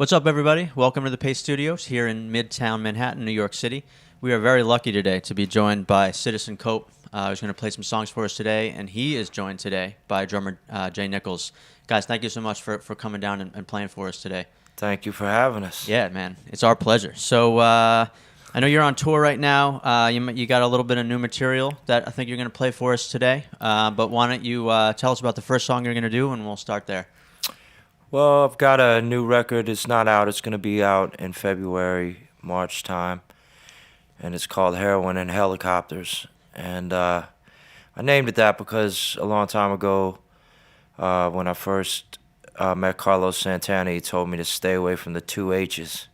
What's up, everybody? Welcome to the Pace Studios here in Midtown Manhattan, New York City. We are very lucky today to be joined by Citizen Cope, who's going to play some songs for us today, and he is joined today by drummer Jay Nichols. Guys, thank you so much for coming down and playing for us today. Thank you for having us. Yeah, man, it's our pleasure. So I know you're on tour right now. You got a little bit of new material that I think you're going to play for us today, but why don't you tell us about the first song you're going to do, and we'll start there. Well, I've got a new record. It's not out. It's going to be out in February, March time. And it's called Heroin and Helicopters. And I named it that because a long time ago, when I first met Carlos Santana, he told me to stay away from the two H's.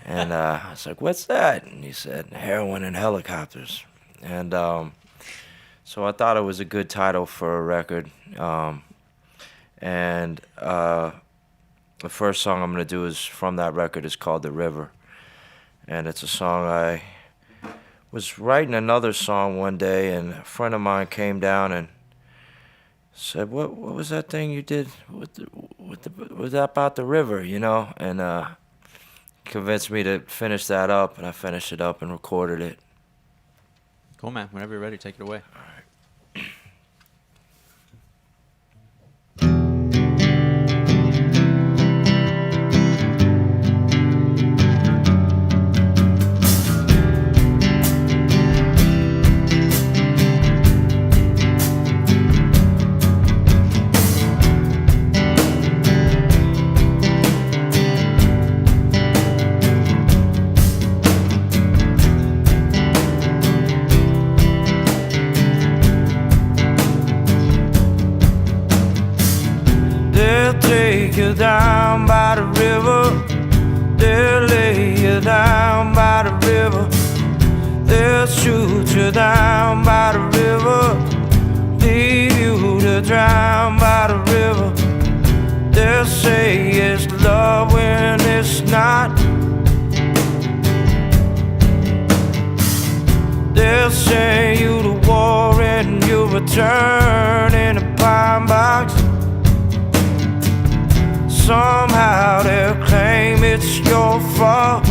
And I was like, what's that? And he said, Heroin and Helicopters. And so I thought it was a good title for a record. And the first song I'm going to do is from that record is called The River. And it's a song I was writing another song one day, and a friend of mine came down and said, what was that thing you did was that about the river, you know? And convinced me to finish that up, and I finished it up and recorded it. Cool, man. Whenever you're ready, take it away. All right. Take you down by the river, they'll lay you down by the river, they'll shoot you down by the river, leave you to drown by the river. They'll say it's love when it's not. They'll send you to war and you'll return in a pine box. Somehow they'll claim it's your fault.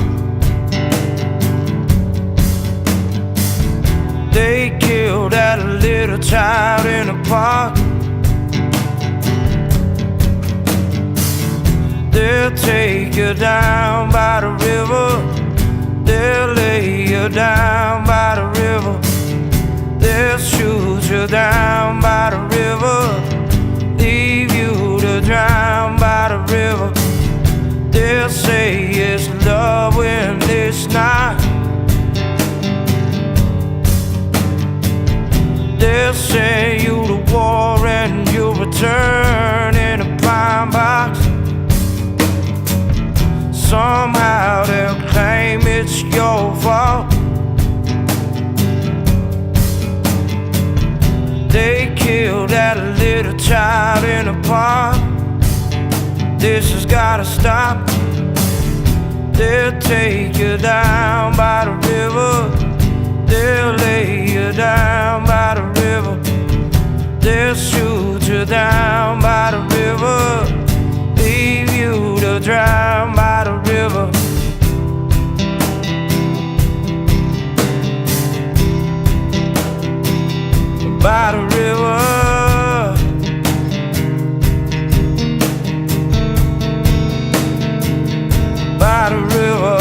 They killed that little child in the park. They'll take you down by the river, they'll lay you down by the river, they'll shoot you down by the river, leave you to drown by the river. They'll say it's love when it's not. They'll send you to war and you'll return in a pine box. Somehow they'll claim it's your fault. They killed that little child in the park. This has gotta stop. They'll take you down by the river, they'll lay you down by the river, they'll shoot you down by the river, leave you to drown by the river. By the river, by the river,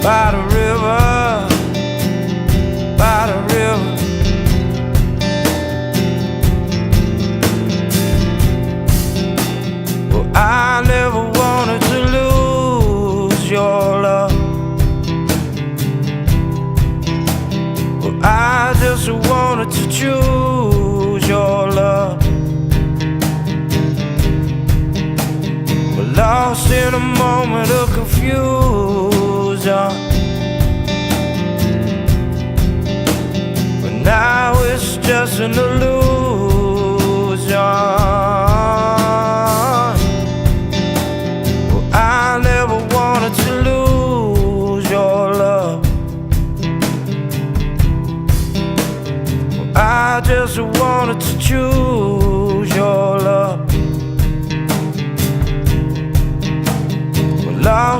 by the river, by the river. Well, I never wanted to lose your love. I just wanted to choose your love. We're lost in a moment of confusion, but now it's just an illusion. Well, I never wanted to lose your love. I just wanted to choose your love.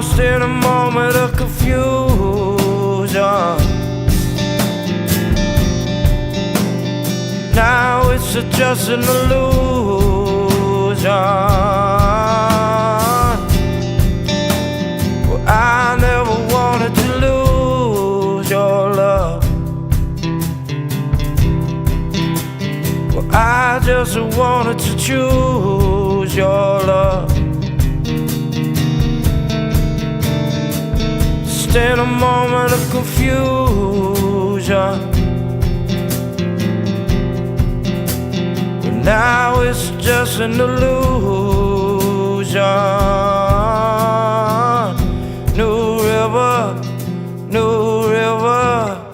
lost in a moment of confusion. Now it's just an illusion. Well, I never wanted to lose your love. Well, I just wanted to choose your love. Just in a moment of confusion. Now it's just an illusion. New river, new river.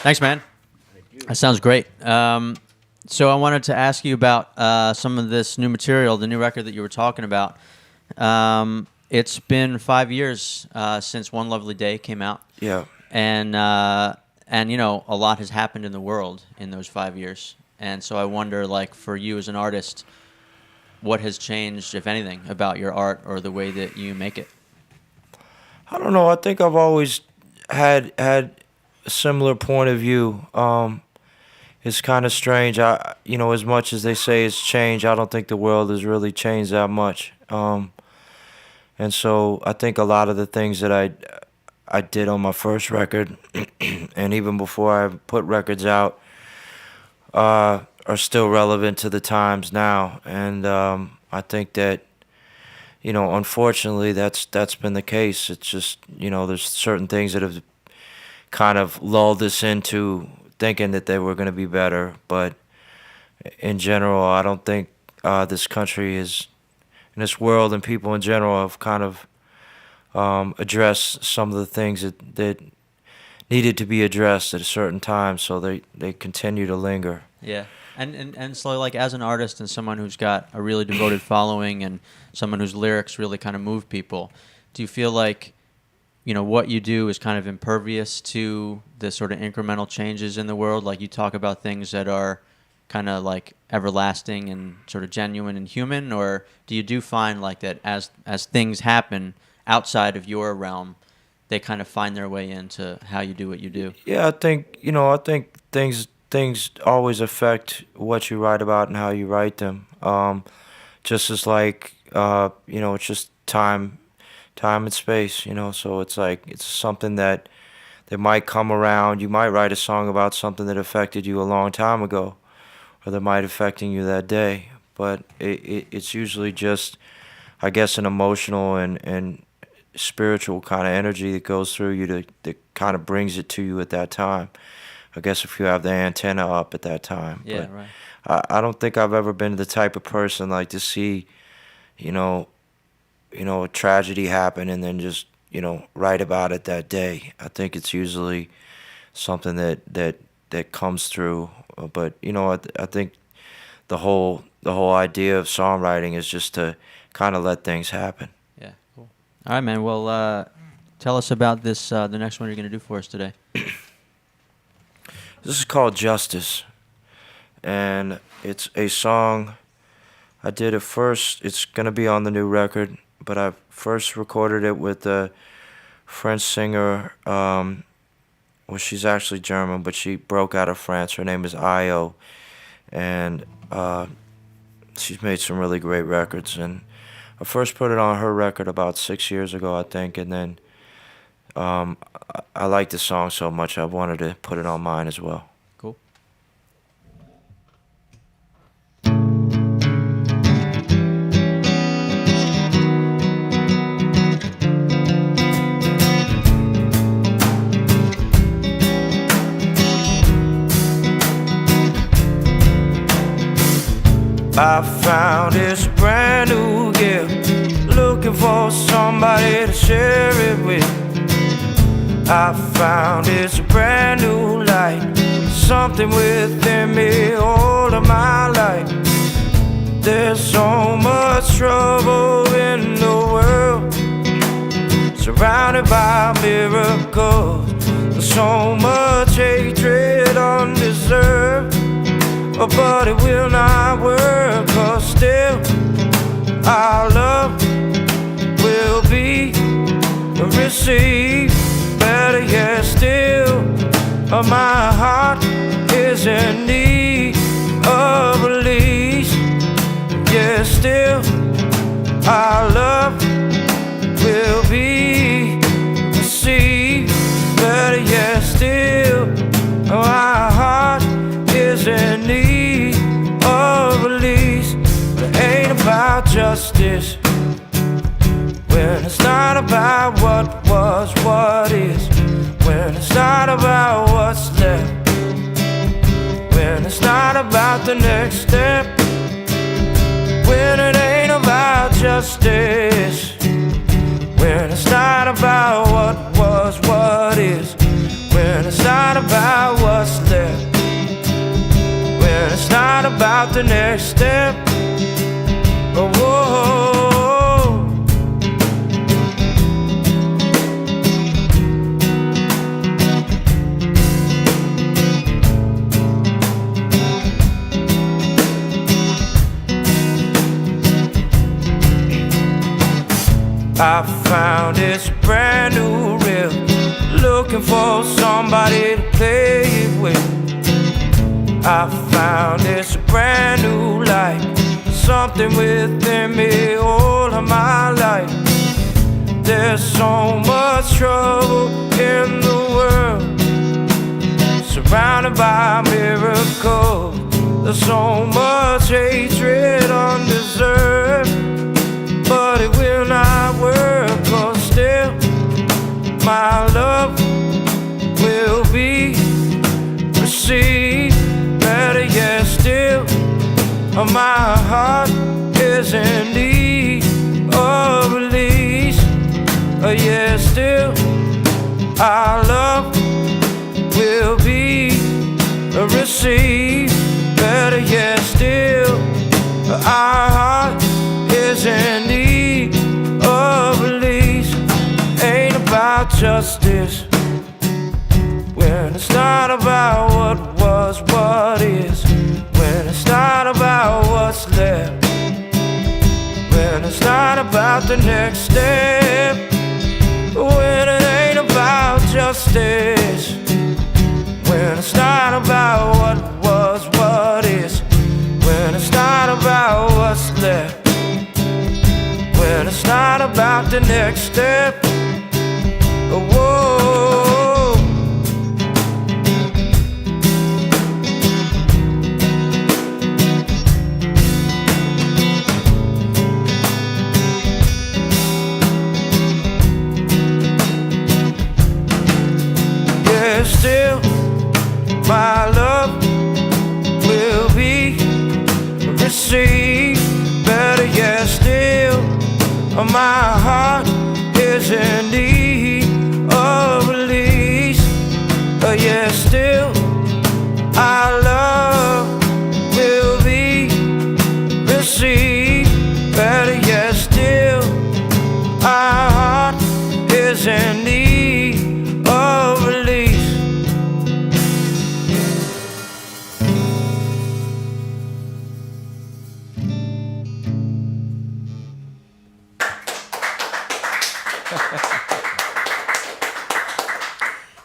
Thanks, man. That sounds great. So I wanted to ask you about some of this new material, the new record that you were talking about. It's been 5 years since One Lovely Day came out. Yeah. And you know, a lot has happened in the world in those 5 years. And so I wonder, like, for you as an artist, what has changed, if anything, about your art or the way that you make it? I don't know. I think I've always had a similar point of view. It's kind of strange. You know, as much as they say it's changed, I don't think the world has really changed that much. And so I think a lot of the things that I did on my first record, and even before I put records out, are still relevant to the times now. And I think that, you know, unfortunately, that's been the case. It's just, you know, there's certain things that have kind of lulled us into thinking that they were going to be better. But in general, I don't think this country is, in this world and people in general, have kind of addressed some of the things that needed to be addressed at a certain time, so they continue to linger. Yeah. And so, like, as an artist and someone who's got a really devoted following and someone whose lyrics really kind of move people, do you feel like, you know, what you do is kind of impervious to the sort of incremental changes in the world? Like, you talk about things that are kind of like everlasting and sort of genuine and human, or do you find like that as things happen outside of your realm, they kind of find their way into how you do what you do? Yeah, I think, you know, things always affect what you write about and how you write them. Just as like, you know, it's just time and space, you know, so it's like, it's something that might come around. You might write a song about something that affected you a long time ago, or that might affecting you that day, but it's usually just, I guess, an emotional and spiritual kind of energy that goes through you that kind of brings it to you at that time. I guess if you have the antenna up at that time. Yeah, but right. I don't think I've ever been the type of person like to see, you know, a tragedy happen and then just, you know, write about it that day. I think it's usually something that comes through. But, you know, I think the whole idea of songwriting is just to kind of let things happen. Yeah, cool. All right, man. Well, tell us about this, the next one you're going to do for us today. This is called Justice, and it's a song I did it first. It's going to be on the new record, but I first recorded it with a French singer. Well, she's actually German, but she broke out of France. Her name is Io, and she's made some really great records. And I first put it on her record about 6 years ago, I think, and then I liked the song so much I wanted to put it on mine as well. Cool. I found this brand new gift, looking for somebody to share it with. I found this brand new light, something within me all of my life. There's so much trouble in the world, surrounded by miracles. There's so much hatred undeserved. but it will not work, 'cause still our love will be received. Better yet still, my heart is in need of release. Yeah, still our love will be received. Better yet still, our heart is in need of release. But it ain't about justice when it's not about what was, what is. When it's not about what's left. When it's not about the next step. When it ain't about justice. When it's not about what was, what is. When it's not about what's left. When it's not about the next step. Oh, whoa. I found this brand new reel, looking for somebody to play it with. I found this brand new light, something within me all of my life. There's so much trouble in the world, surrounded by miracles. There's so much hatred undeserved, but it will not work, 'cause still my love will be received. Better yet still, my heart is in need of release. Yeah, still our love will be received. Better yet still, our heart is in need of release. Ain't about justice when it's not about what was, what is. When it's not about what's left. When it's not about the next step. When it ain't about justice. When it's not about what was, what is. When it's not about what's left. When it's not about the next step. Whoa. Yeah, still my love will be received. Better yet still, my heart is in need of release. Yeah, still our love will be received. Better yet still, our heart is in need of release.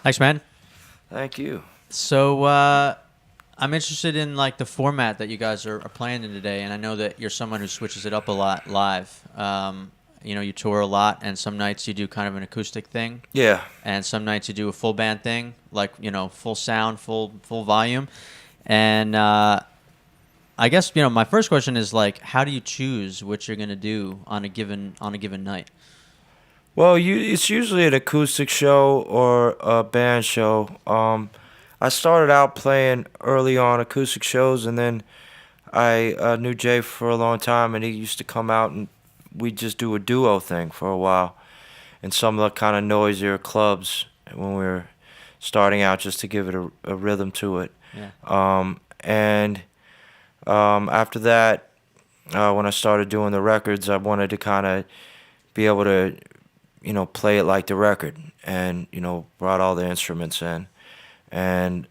Thanks, man. Thank you. So I'm interested in like the format that you guys are playing in today, and I know that you're someone who switches it up a lot live. You know, you tour a lot, and some nights you do kind of an acoustic thing. Yeah. And some nights you do a full band thing, like, you know, full sound, full volume. And I guess, you know, my first question is like, how do you choose what you're gonna do on a given night? Well, it's usually an acoustic show or a band show. I started out playing early on acoustic shows, and then I knew Jay for a long time, and he used to come out and we'd just do a duo thing for a while in some of the kind of noisier clubs when we were starting out, just to give it a rhythm to it. Yeah. After that, when I started doing the records, I wanted to kind of be able to, you know, play it like the record, and, you know, brought all the instruments in. And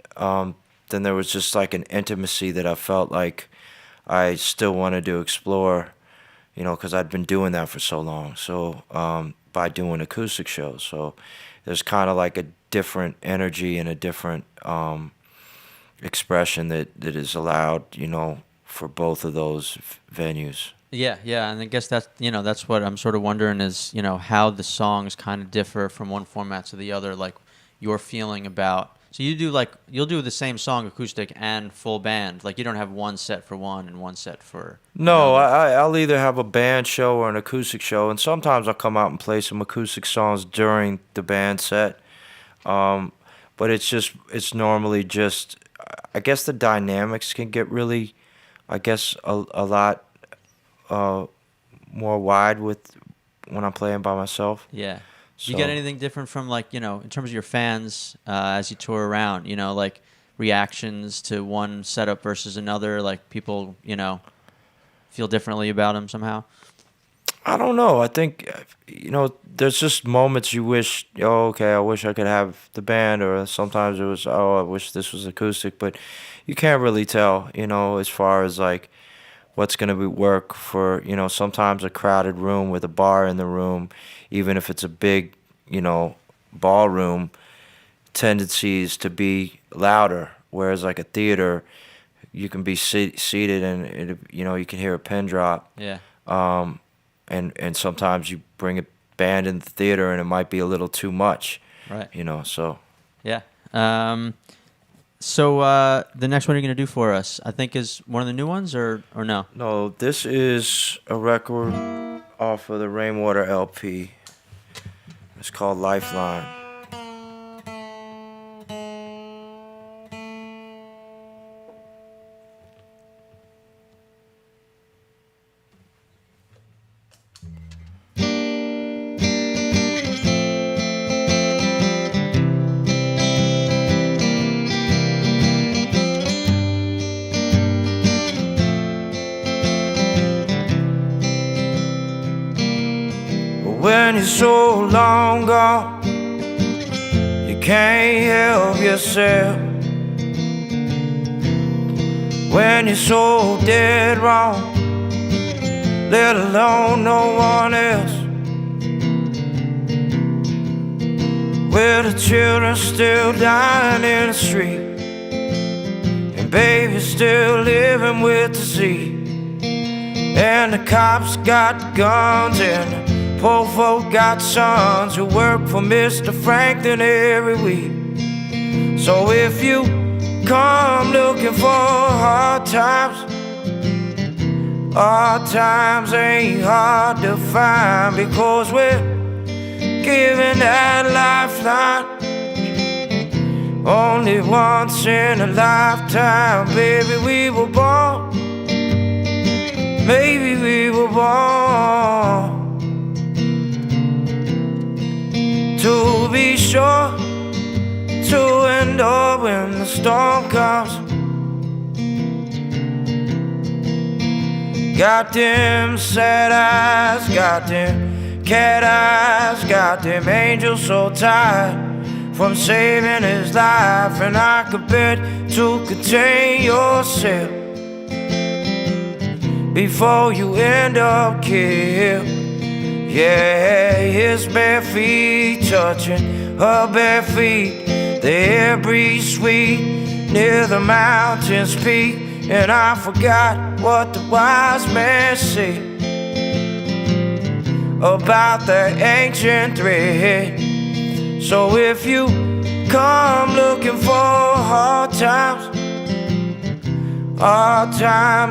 then there was just like an intimacy that I felt like I still wanted to explore, you know, because I'd been doing that for so long. So by doing acoustic shows, so there's kind of like a different energy and a different expression that is allowed, you know, for both of those venues. Yeah, yeah, and I guess that's that's what I'm sort of wondering is how the songs kind of differ from one format to the other, like your feeling about. So you'll do the same song acoustic and full band, like you don't have one set for one and one set for. No, I'll either have a band show or an acoustic show, and sometimes I'll come out and play some acoustic songs during the band set. But it's normally just, I guess the dynamics can get really, I guess a lot more wide with when I'm playing by myself. Yeah. So, You get anything different from like in terms of your fans as you tour around? Like reactions to one setup versus another. Like people feel differently about them somehow. I don't know. I think there's just moments you wish, oh, okay, I wish I could have the band, or sometimes it was, oh, I wish this was acoustic, but you can't really tell, as far as like what's going to work for, sometimes a crowded room with a bar in the room, even if it's a big, ballroom, tendencies to be louder, whereas like a theater, you can be seated and you can hear a pin drop. Yeah. And sometimes you bring a band in the theater and it might be a little too much. Right. So. Yeah. So the next one you're going to do for us, I think, is one of the new ones, or no? No, this is a record off of the Rainwater LP. It's called Lifeline. When you're so long gone, you can't help yourself. When you're so dead wrong, let alone no one else. Where the children still dying in the street, and babies still living with disease, and the cops got guns and the poor folk got sons who work for Mr. Franklin every week. So if you come looking for hard times ain't hard to find, because we're giving that lifeline only once in a lifetime. Baby, we were born, maybe we were born to be sure to endure when the storm comes. Got them sad eyes, got them cat eyes, got them angels so tired from saving his life. And I could bet to contain yourself before you end up killed. Yeah, his bare feet touching her bare feet, the air breeze sweet near the mountain's peak. And I forgot what the wise man said about the ancient thread. So if you come looking for hard times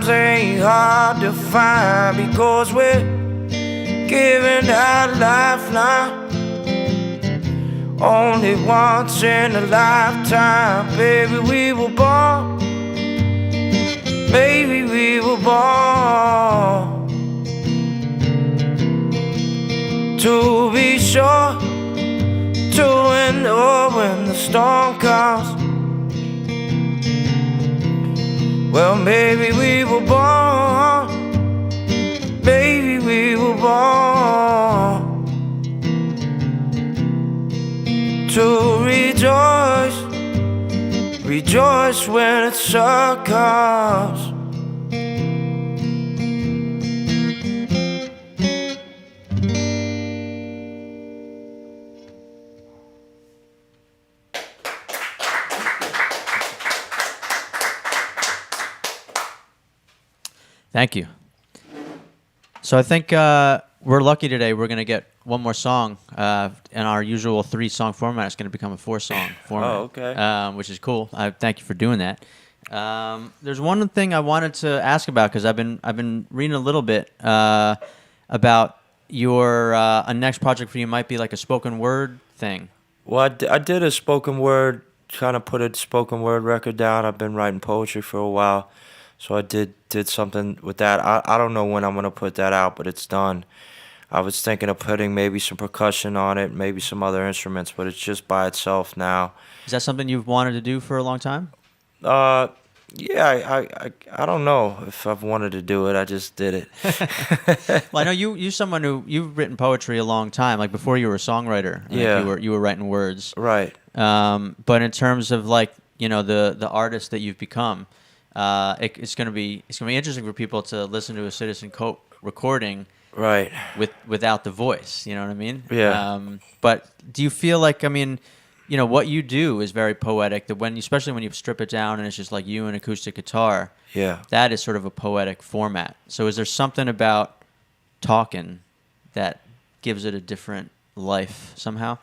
ain't hard to find, because we're giving that lifeline only once in a lifetime. Baby, we were born, baby, we were born to be sure to endure when the storm comes. Well, maybe we were born, baby, we were born to rejoice rejoice when it succombs. Thank you. So I think we're lucky today. We're going to get one more song. In our usual 3-song format, it's going to become a 4-song format. Oh, okay. Which is cool. I thank you for doing that. There's one thing I wanted to ask about because I've been reading a little bit about your a next project for you might be like a spoken word thing. Well, I did a spoken word, kind of put a spoken word record down. I've been writing poetry for a while. So I did something with that. I don't know when I'm going to put that out, but it's done. I was thinking of putting maybe some percussion on it, maybe some other instruments, but it's just by itself now. Is that something you've wanted to do for a long time? Yeah, I don't know if I've wanted to do it. I just did it. Well, I know you're someone you've written poetry a long time, like before you were a songwriter. Yeah. Like you were writing words. Right. But in terms of like, the artist that you've become, it's gonna be interesting for people to listen to a Citizen Cope recording, right, without the voice. You know what I mean? Yeah. But do you feel like what you do is very poetic? That especially when you strip it down and it's just like you and acoustic guitar. Yeah. That is sort of a poetic format. So is there something about talking that gives it a different life somehow?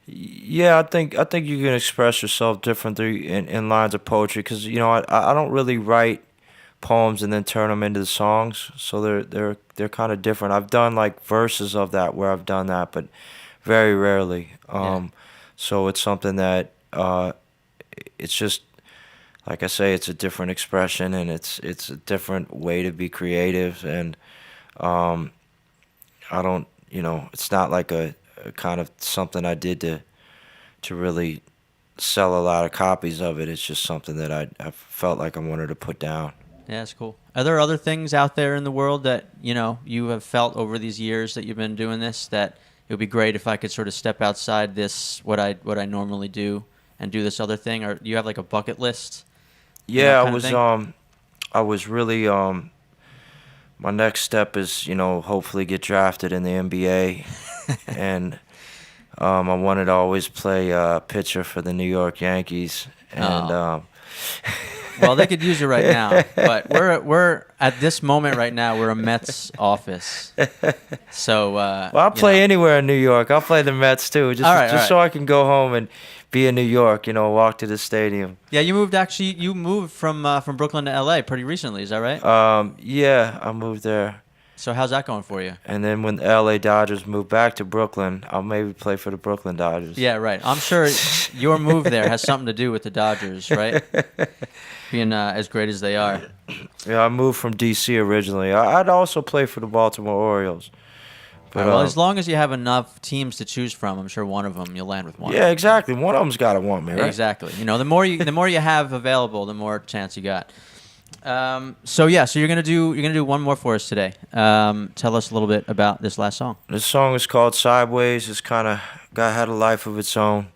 Yeah, I think you can express yourself differently in lines of poetry because I don't really write poems and then turn them into the songs, so they're kind of different. I've done like verses of that where I've done that, but very rarely. Yeah. So it's something that it's just like I say, it's a different expression and it's a different way to be creative, and I don't it's not like a kind of something I did to really sell a lot of copies of it. It's just something that I felt like I wanted to put down. Yeah, that's cool. Are there other things out there in the world that you have felt over these years that you've been doing this that it would be great if I could sort of step outside this what I normally do and do this other thing? Or do you have like a bucket list? Yeah, I was really my next step is hopefully get drafted in the NBA. And I wanted to always play pitcher for the New York Yankees, and well, they could use you right now, but we're at this moment right now we're a Mets office. So well, I'll play anywhere in New York. I'll play the Mets too, just so I can go home and be in New York. Walk to the stadium. Yeah, you moved from Brooklyn to LA pretty recently. Is that right? Yeah, I moved there. So how's that going for you? And then when the LA Dodgers move back to Brooklyn, I'll maybe play for the Brooklyn Dodgers. Yeah, right. I'm sure your move there has something to do with the Dodgers, right? Being as great as they are. Yeah, I moved from D.C. originally. I'd also play for the Baltimore Orioles. But, well, as long as you have enough teams to choose from, I'm sure one of them you'll land with one. Yeah, exactly. One of them's got to want me, right? Exactly. The more you have available, the more chance you got. So you're gonna do one more for us today. Tell us a little bit about this last song. This song is called Sideways. It's kind of had a life of its own.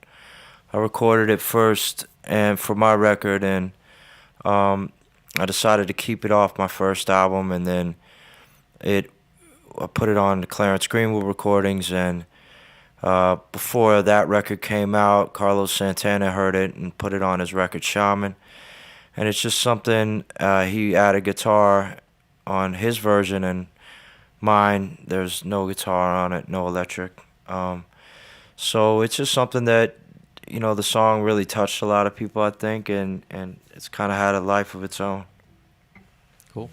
I recorded it first and for my record, and I decided to keep it off my first album, and then I put it on the Clarence Greenwood recordings, and before that record came out, Carlos Santana heard it and put it on his record Shaman. And it's just something, he added guitar on his version, and mine, there's no guitar on it, no electric. So it's just something that, the song really touched a lot of people, I think, and it's kind of had a life of its own. Cool.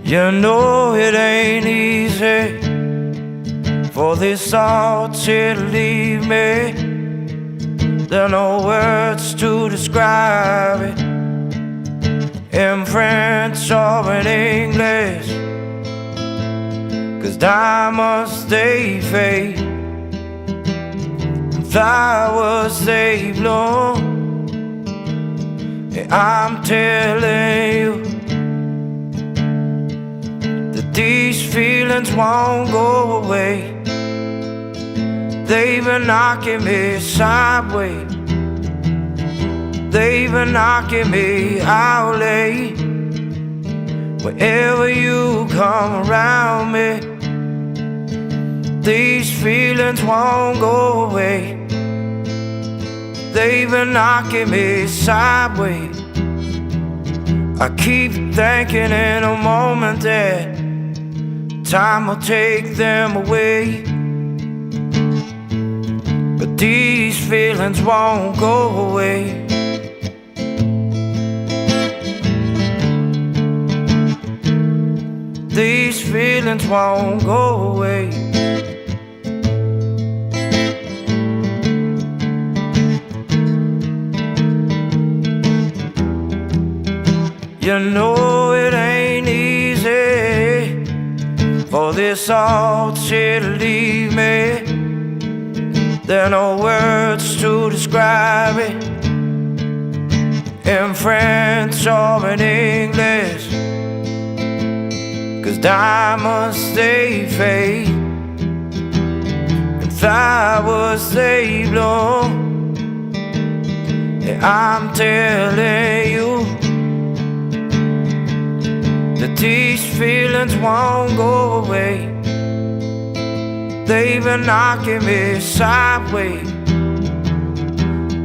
You know it ain't easy for these thoughts here to leave me. There are no words to describe it in French or in English, 'cause diamonds they fade, and flowers they bloom. I'm telling you that these feelings won't go away. They've been knocking me sideways. They've been knocking me out late. Wherever you come around me, these feelings won't go away. They've been knocking me sideways. I keep thinking in a moment that time will take them away. But these feelings won't go away. These feelings won't go away. You know it ain't easy for this old shit to leave me. There are no words to describe it in French or in English, 'cause diamonds they fade and flowers they bloom. And I'm telling you that these feelings won't go away. They've been knocking me sideways.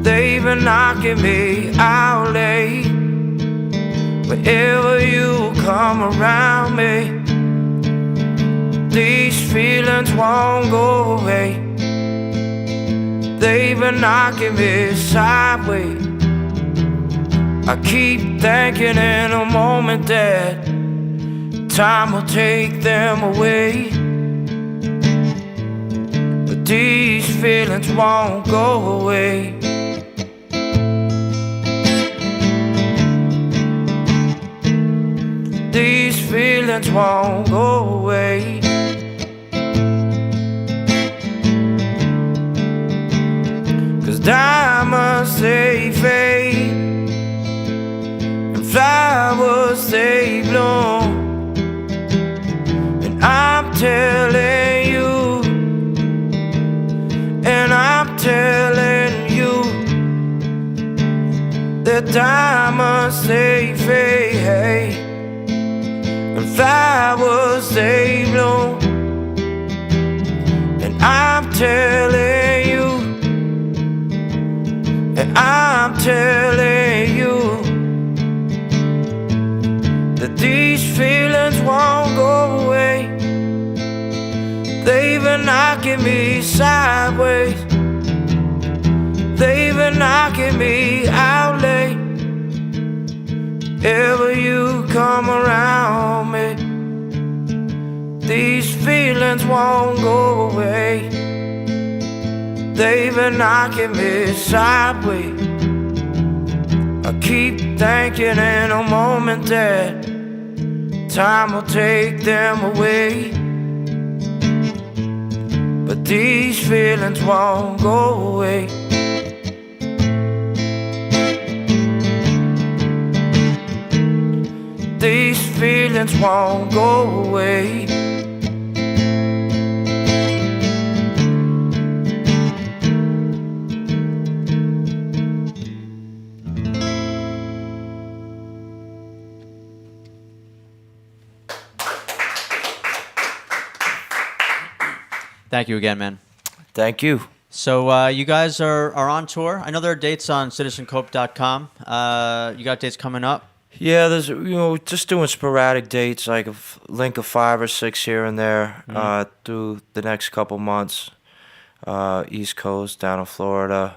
They've been knocking me out late. Wherever you come around me, these feelings won't go away. They've been knocking me sideways. I keep thinking in a moment that time will take them away. But these feelings won't go away. These feelings won't go away. Diamonds they fade and flowers they bloom. And I'm telling you, and I'm telling you, that diamonds they fade and flowers they bloom. And I'm telling you, and I'm telling you, that these feelings won't go away. They've been knocking me sideways. They've been knocking me out late. Ever you come around me, these feelings won't go away. They've been knocking me sideways. I keep thinking in a moment that time will take them away. But these feelings won't go away. These feelings won't go away. Thank you again, man. Thank you. So you guys are on tour. I know there are dates on citizencope.com. You got dates coming up? Yeah, there's just doing sporadic dates, like link of 5 or 6 here and there through the next couple months. East Coast, down in Florida,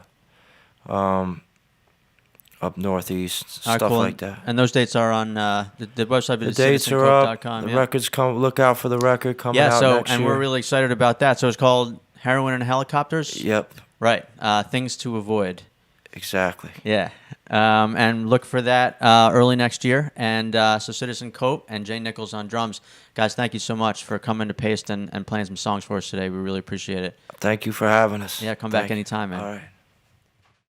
up northeast, All right, stuff cool. like that. And those dates are on the website. The dates are up. citizencope.com, The yeah. records come. Look out for the record coming out next and year. we're really excited about that. So it's called Heroin and Helicopters. Yep. Right. Things to avoid. Exactly. Yeah. And look for that early next year. And so Citizen Cope and Jay Nichols on drums. Guys, thank you so much for coming to Paste and playing some songs for us today. We really appreciate it. Thank you for having us. Yeah, come Thank back you. anytime, man. All right.